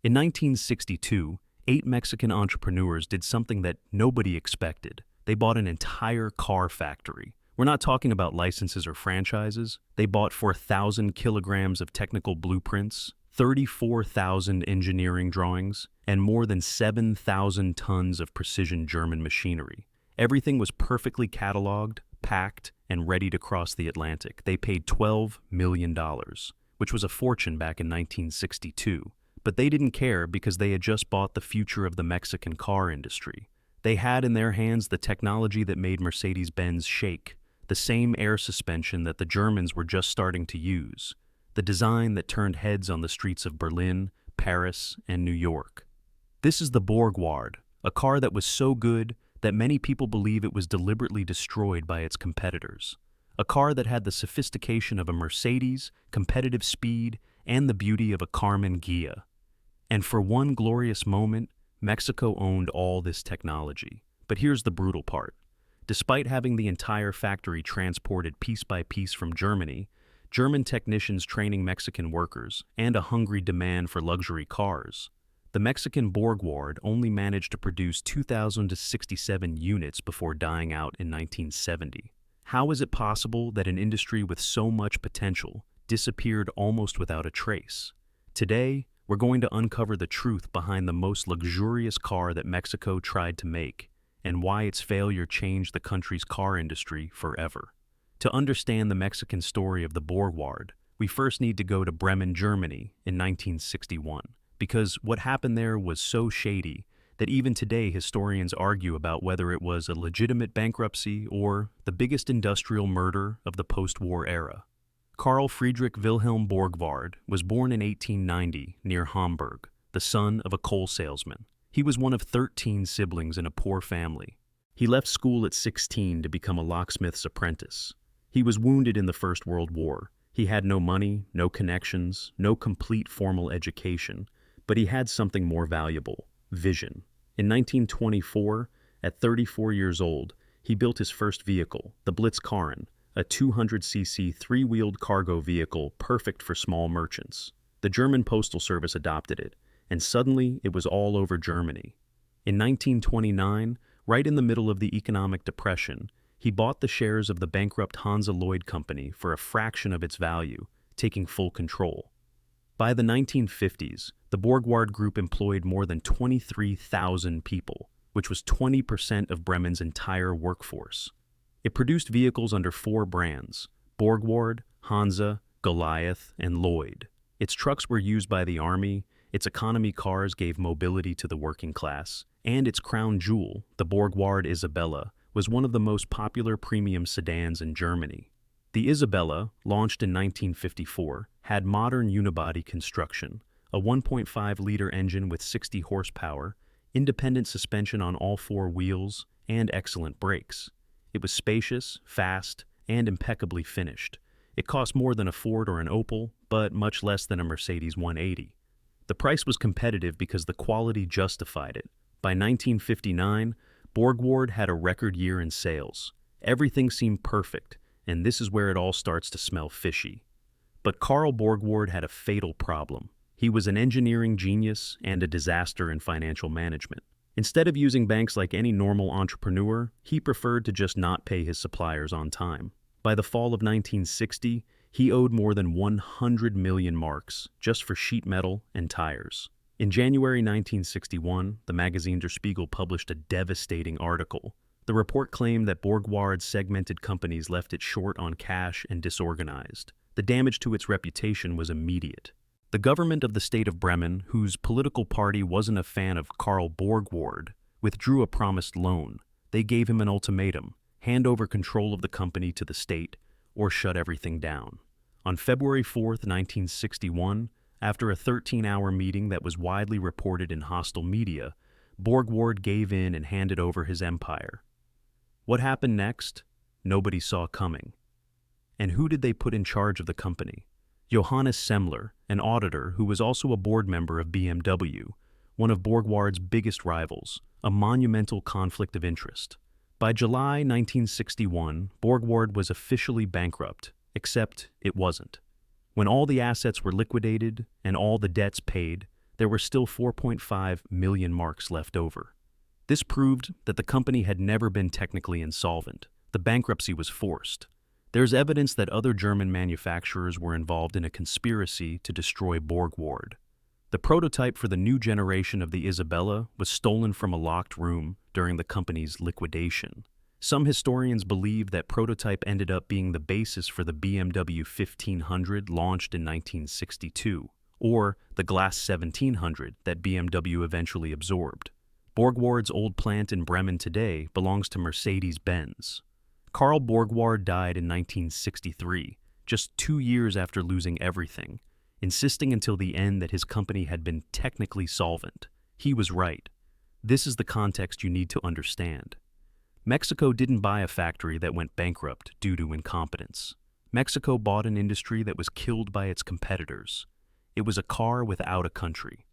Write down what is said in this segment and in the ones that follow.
In 1962, 8 Mexican entrepreneurs did something that nobody expected. They bought an entire car factory. We're not talking about licenses or franchises. They bought 4,000 kilograms of technical blueprints, 34,000 engineering drawings, and more than 7,000 tons of precision German machinery. Everything was perfectly cataloged, packed, and ready to cross the Atlantic. They paid $12 million, which was a fortune back in 1962. But they didn't care because they had just bought the future of the Mexican car industry. They had in their hands the technology that made Mercedes-Benz shake, the same air suspension that the Germans were just starting to use, the design that turned heads on the streets of Berlin, Paris, and New York. This is the Borgward, a car that was so good that many people believe it was deliberately destroyed by its competitors. A car that had the sophistication of a Mercedes, competitive speed, and the beauty of a Carmen Ghia. And for one glorious moment, Mexico owned all this technology. But here's the brutal part. Despite having the entire factory transported piece by piece from Germany, German technicians training Mexican workers, and a hungry demand for luxury cars, the Mexican Borgward only managed to produce 2,067 units before dying out in 1970. How is it possible that an industry with so much potential disappeared almost without a trace? Today, we're going to uncover the truth behind the most luxurious car that Mexico tried to make, and why its failure changed the country's car industry forever. To understand the Mexican story of the Borgward, we first need to go to Bremen, Germany in 1961, because what happened there was so shady that even today historians argue about whether it was a legitimate bankruptcy or the biggest industrial murder of the post-war era. Carl Friedrich Wilhelm Borgward was born in 1890 near Hamburg, the son of a coal salesman. He was one of 13 siblings in a poor family. He left school at 16 to become a locksmith's apprentice. He was wounded in the First World War. He had no money, no connections, no complete formal education, but he had something more valuable: vision. In 1924, at 34 years old, he built his first vehicle, the Blitzkarren, a 200cc three-wheeled cargo vehicle perfect for small merchants. The German Postal Service adopted it, and suddenly it was all over Germany. In 1929, right in the middle of the economic depression, he bought the shares of the bankrupt Hansa Lloyd Company for a fraction of its value, taking full control. By the 1950s, the Borgward Group employed more than 23,000 people, which was 20% of Bremen's entire workforce. It produced vehicles under 4 brands: Borgward, Hansa, Goliath, and Lloyd. Its trucks were used by the army, its economy cars gave mobility to the working class, and its crown jewel, the Borgward Isabella, was one of the most popular premium sedans in Germany. The Isabella, launched in 1954, had modern unibody construction, a 1.5-liter engine with 60 horsepower, independent suspension on all 4 wheels, and excellent brakes. It was spacious, fast, and impeccably finished. It cost more than a Ford or an Opel, but much less than a Mercedes 180. The price was competitive because the quality justified it. By 1959, Borgward had a record year in sales. Everything seemed perfect, and this is where it all starts to smell fishy. But Carl Borgward had a fatal problem. He was an engineering genius and a disaster in financial management. Instead of using banks like any normal entrepreneur, he preferred to just not pay his suppliers on time. By the fall of 1960, he owed more than 100 million marks just for sheet metal and tires. In January 1961, the magazine Der Spiegel published a devastating article. The report claimed that Borgward's segmented companies left it short on cash and disorganized. The damage to its reputation was immediate. The government of the state of Bremen, whose political party wasn't a fan of Carl Borgward, withdrew a promised loan. They gave him an ultimatum: hand over control of the company to the state, or shut everything down. On February 4th, 1961, after a 13-hour meeting that was widely reported in hostile media, Borgward gave in and handed over his empire. What happened next? Nobody saw coming. And who did they put in charge of the company? Johannes Semmler, an auditor who was also a board member of BMW, one of Borgward's biggest rivals, a monumental conflict of interest. By July 1961, Borgward was officially bankrupt, except it wasn't. When all the assets were liquidated and all the debts paid, there were still 4.5 million marks left over. This proved that the company had never been technically insolvent. The bankruptcy was forced. There's evidence that other German manufacturers were involved in a conspiracy to destroy Borgward. The prototype for the new generation of the Isabella was stolen from a locked room during the company's liquidation. Some historians believe that prototype ended up being the basis for the BMW 1500 launched in 1962, or the Glass 1700 that BMW eventually absorbed. Borgward's old plant in Bremen today belongs to Mercedes-Benz. Karl Borgward died in 1963, just 2 years after losing everything, insisting until the end that his company had been technically solvent. He was right. This is the context you need to understand. Mexico didn't buy a factory that went bankrupt due to incompetence. Mexico bought an industry that was killed by its competitors. It was a car without a country.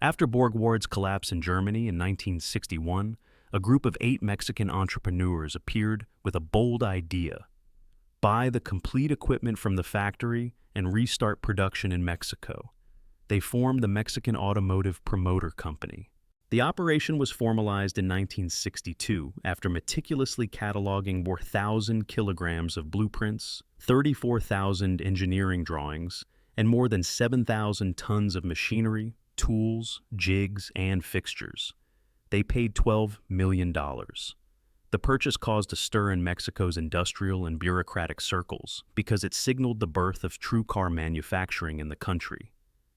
After Borgward's collapse in Germany in 1961, a group of 8 Mexican entrepreneurs appeared with a bold idea: buy the complete equipment from the factory and restart production in Mexico. They formed the Mexican Automotive Promoter Company. The operation was formalized in 1962 after meticulously cataloging 4,000 kilograms of blueprints, 34,000 engineering drawings, and more than 7,000 tons of machinery, tools, jigs, and fixtures. They paid $12 million. The purchase caused a stir in Mexico's industrial and bureaucratic circles because it signaled the birth of true car manufacturing in the country.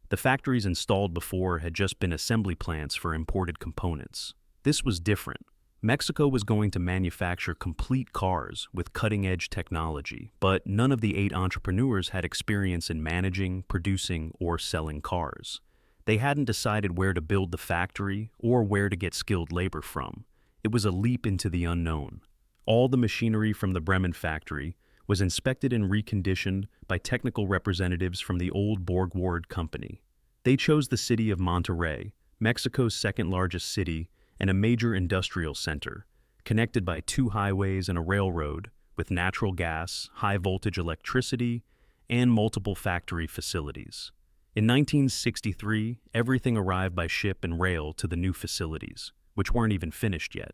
The factories installed before had just been assembly plants for imported components. This was different. Mexico was going to manufacture complete cars with cutting-edge technology, but none of the 8 entrepreneurs had experience in managing, producing, or selling cars. They hadn't decided where to build the factory or where to get skilled labor from. It was a leap into the unknown. All the machinery from the Bremen factory was inspected and reconditioned by technical representatives from the old Borgward company. They chose the city of Monterrey, Mexico's second-largest city and a major industrial center, connected by 2 highways and a railroad, with natural gas, high-voltage electricity, and multiple factory facilities. In 1963, everything arrived by ship and rail to the new facilities, which weren't even finished yet.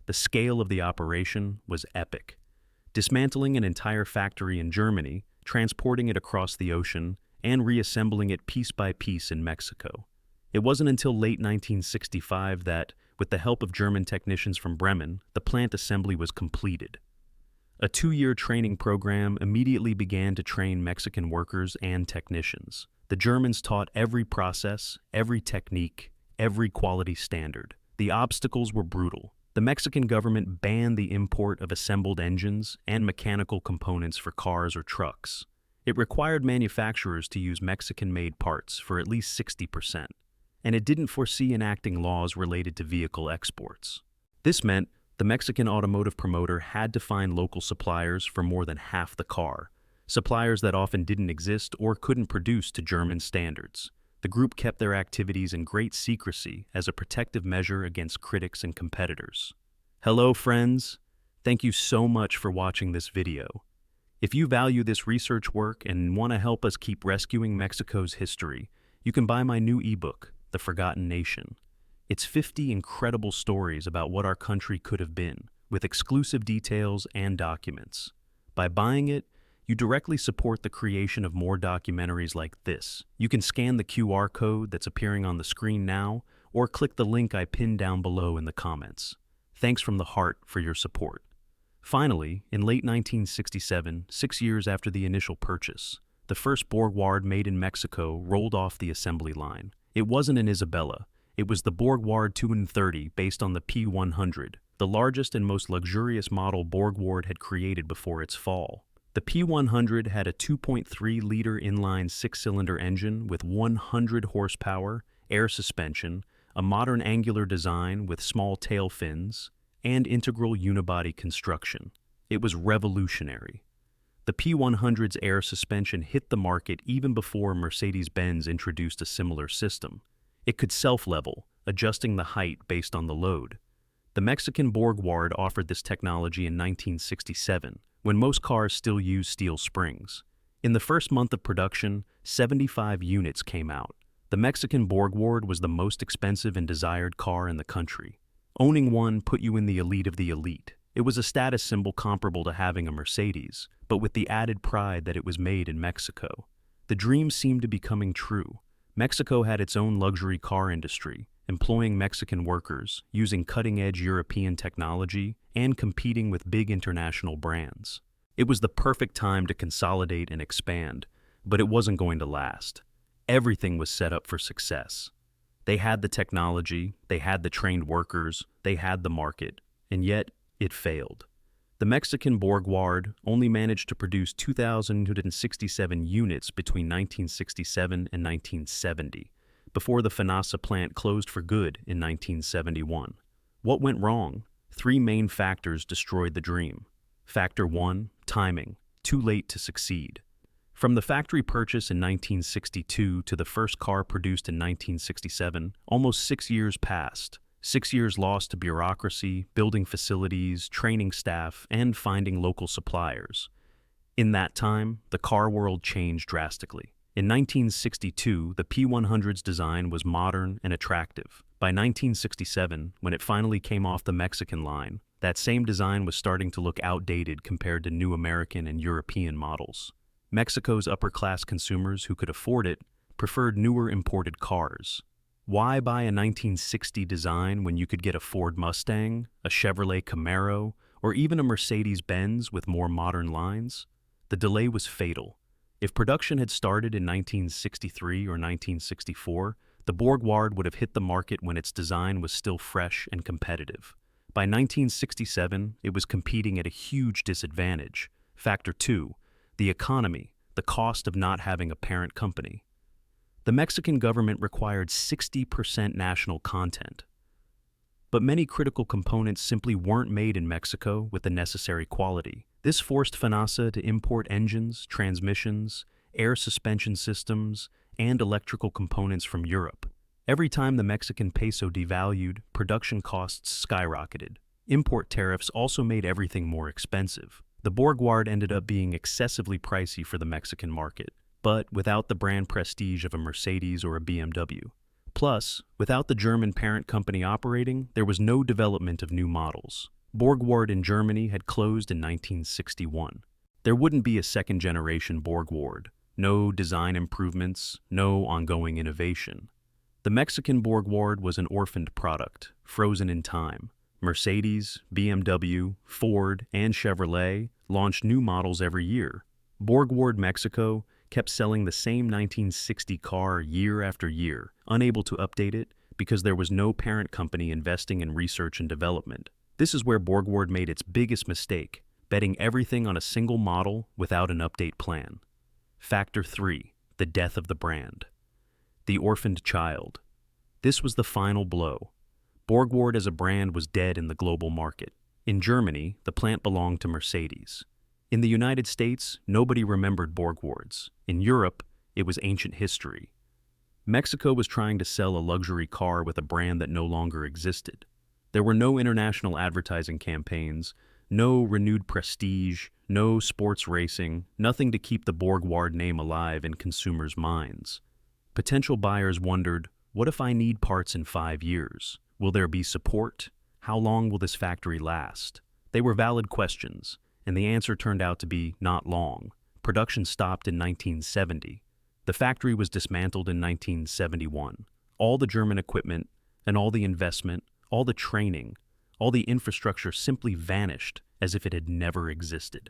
The scale of the operation was epic. Dismantling an entire factory in Germany, transporting it across the ocean, and reassembling it piece by piece in Mexico. It wasn't until late 1965 that, with the help of German technicians from Bremen, the plant assembly was completed. A 2-year training program immediately began to train Mexican workers and technicians. The Germans taught every process, every technique, every quality standard. The obstacles were brutal. The Mexican government banned the import of assembled engines and mechanical components for cars or trucks. It required manufacturers to use Mexican-made parts for at least 60%, and it didn't foresee enacting laws related to vehicle exports. This meant the Mexican automotive promoter had to find local suppliers for more than half the car, suppliers that often didn't exist or couldn't produce to German standards. The group kept their activities in great secrecy as a protective measure against critics and competitors. Hello, friends. Thank you so much for watching this video. If you value this research work and want to help us keep rescuing Mexico's history, you can buy my new ebook, The Forgotten Nation. It's 50 incredible stories about what our country could have been, with exclusive details and documents. By buying it, you directly support the creation of more documentaries like this. You can scan the QR code that's appearing on the screen now, or click the link I pinned down below in the comments. Thanks from the heart for your support. Finally, in late 1967, 6 years after the initial purchase, the first Borgward made in Mexico rolled off the assembly line. It wasn't an Isabella. It was the Borgward 230 based on the P100, the largest and most luxurious model Borgward had created before its fall. The P100 had a 2.3-liter inline 6-cylinder engine with 100 horsepower, air suspension, a modern angular design with small tail fins, and integral unibody construction. It was revolutionary. The P100's air suspension hit the market even before Mercedes-Benz introduced a similar system. It could self-level, adjusting the height based on the load. The Mexican Borgward offered this technology in 1967, when most cars still use steel springs. In the first month of production, 75 units came out. The Mexican Borgward was the most expensive and desired car in the country. Owning one put you in the elite of the elite. It was a status symbol comparable to having a Mercedes, but with the added pride that it was made in Mexico. The dream seemed to be coming true. Mexico had its own luxury car industry, employing Mexican workers, using cutting-edge European technology, and competing with big international brands. It was the perfect time to consolidate and expand, but it wasn't going to last. Everything was set up for success. They had the technology, they had the trained workers, they had the market, and yet it failed. The Mexican Borgward only managed to produce 2,267 units between 1967 and 1970, before the FANASA plant closed for good in 1971. What went wrong? Three main factors destroyed the dream. Factor 1, timing, too late to succeed. From the factory purchase in 1962 to the first car produced in 1967, almost 6 years passed. 6 years lost to bureaucracy, building facilities, training staff, and finding local suppliers. In that time, the car world changed drastically. In 1962, the P100's design was modern and attractive. By 1967, when it finally came off the Mexican line, that same design was starting to look outdated compared to new American and European models. Mexico's upper-class consumers who could afford it preferred newer imported cars. Why buy a 1960 design when you could get a Ford Mustang, a Chevrolet Camaro, or even a Mercedes-Benz with more modern lines? The delay was fatal. If production had started in 1963 or 1964, the Borgward would have hit the market when its design was still fresh and competitive. By 1967, it was competing at a huge disadvantage. Factor 2, the economy, the cost of not having a parent company. The Mexican government required 60% national content. But many critical components simply weren't made in Mexico with the necessary quality. This forced FANASA to import engines, transmissions, air suspension systems, and electrical components from Europe. Every time the Mexican peso devalued, production costs skyrocketed. Import tariffs also made everything more expensive. The Borgward ended up being excessively pricey for the Mexican market, but without the brand prestige of a Mercedes or a BMW. Plus, without the German parent company operating, there was no development of new models. Borgward in Germany had closed in 1961. There wouldn't be a second-generation Borgward. No design improvements, no ongoing innovation. The Mexican Borgward was an orphaned product, frozen in time. Mercedes, BMW, Ford, and Chevrolet launched new models every year. Borgward Mexico kept selling the same 1960 car year after year, unable to update it because there was no parent company investing in research and development. This is where Borgward made its biggest mistake, betting everything on a single model without an update plan. Factor 3, the death of the brand. The orphaned child. This was the final blow. Borgward as a brand was dead in the global market. In Germany, the plant belonged to Mercedes. In the United States, nobody remembered Borgwards. In Europe, it was ancient history. Mexico was trying to sell a luxury car with a brand that no longer existed. There were no international advertising campaigns, no renewed prestige, no sports racing, nothing to keep the Borgward name alive in consumers' minds. Potential buyers wondered, what if I need parts in 5 years? Will there be support? How long will this factory last? They were valid questions, and the answer turned out to be not long. Production stopped in 1970. The factory was dismantled in 1971. All the German equipment and all the investment, all the training, all the infrastructure simply vanished as if it had never existed.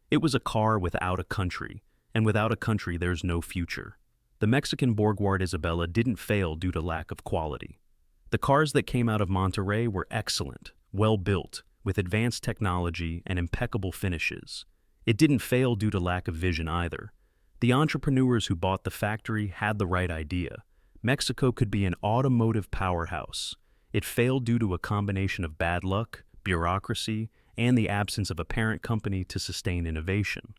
It was a car without a country, and without a country there's no future. The Mexican Borgward Isabella didn't fail due to lack of quality. The cars that came out of Monterrey were excellent, well built, with advanced technology and impeccable finishes. It didn't fail due to lack of vision either. The entrepreneurs who bought the factory had the right idea. Mexico could be an automotive powerhouse. It failed due to a combination of bad luck, bureaucracy, and the absence of a parent company to sustain innovation.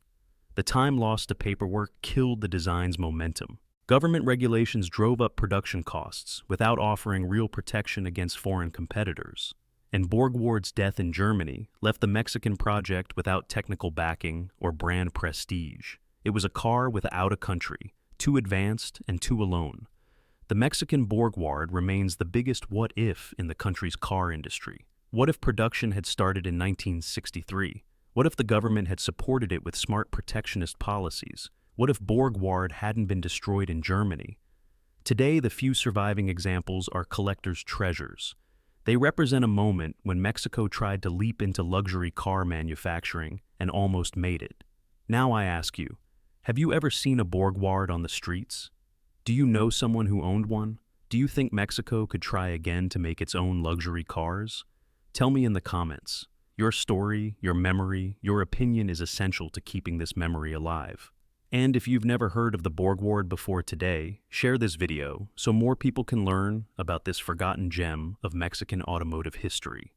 The time lost to paperwork killed the design's momentum. Government regulations drove up production costs without offering real protection against foreign competitors. And Borgward's death in Germany left the Mexican project without technical backing or brand prestige. It was a car without a country, too advanced and too alone. The Mexican Borgward remains the biggest what-if in the country's car industry. What if production had started in 1963? What if the government had supported it with smart protectionist policies? What if Borgward hadn't been destroyed in Germany? Today, the few surviving examples are collectors' treasures. They represent a moment when Mexico tried to leap into luxury car manufacturing and almost made it. Now I ask you, have you ever seen a Borgward on the streets? Do you know someone who owned one? Do you think Mexico could try again to make its own luxury cars? Tell me in the comments. Your story, your memory, your opinion is essential to keeping this memory alive. And if you've never heard of the Borgward before today, share this video so more people can learn about this forgotten gem of Mexican automotive history.